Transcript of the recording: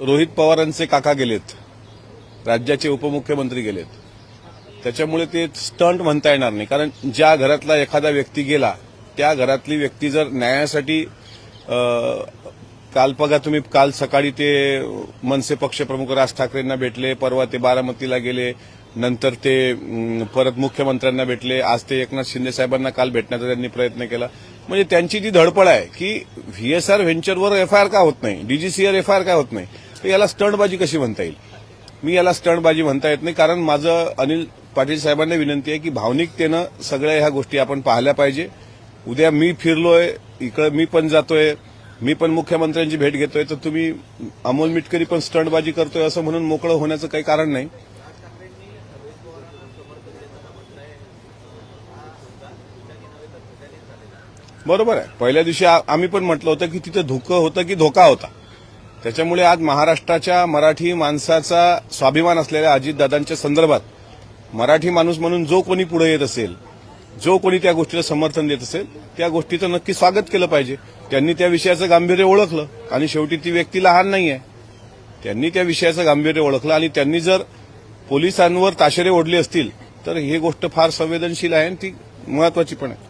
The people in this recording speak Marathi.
रोहित पवारांचे काका गेलेत, राज्याचे उपमुख्यमंत्री गेलेत, त्याच्यामुळे ते स्टंट म्हणता येणार नाही. कारण ज्या घरातला एखादा व्यक्ती गेला त्या घरातली व्यक्ती जर न्यायासाठी काल सकाळी ते मनसे पक्षप्रमुख राज ठाकरेंना भेटले, परवा ते बारामतीला गेले, नंतर ते परत मुख्यमंत्र्यांना भेटले, आज ते एकनाथ शिंदे साहेबांना काल भेटण्याचा त्यांनी प्रयत्न केला. म्हणजे त्यांची ती धडपड आहे की व्हीएसआर व्हेंचरवर एफआयआर का होत नाही, डीजीसीआर एफआयआर का होत नाही, तर याला स्टंटबाजी कशी म्हणता येईल. मी याला स्टंटबाजी म्हणता येत नाही. कारण माझं अनिल पाटील साहेबांना विनंती आहे की भावनिकतेनं सगळ्या ह्या गोष्टी आपण पाहिल्या पाहिजे. उद्या मी फिरलोय इकडे, मी पण जातोय, मी पण मुख्यमंत्र्यांची भेट घेतोय, तर तुम्ही अमोल मिटकरी पण स्टंटबाजी करतोय असं म्हणून मोकळं होण्याचं काही कारण नाही. बरोबर आहे. पहिल्या दिवशी आम्ही पण म्हटलं होतं की तिथे धुकं होतं की धोका होता. त्याच्यामुळे आज महाराष्ट्राच्या मराठी माणसाचा स्वाभिमान असलेल्या अजितदादांच्या संदर्भात मराठी माणूस म्हणून जो कोणी पुढे येत असेल, जो कोणी त्या गोष्टीला समर्थन देत असेल, त्या गोष्टीचं नक्की स्वागत केलं पाहिजे. त्यांनी त्या विषयाचं गांभीर्य ओळखलं आणि शेवटी ती व्यक्ती लहान नाहीये. त्यांनी त्या विषयाचं गांभीर्य ओळखलं आणि त्यांनी जर पोलिसांवर ताशेरे ओढले असतील तर ही गोष्ट फार संवेदनशील आहे आणि ती महत्वाची पण आहे.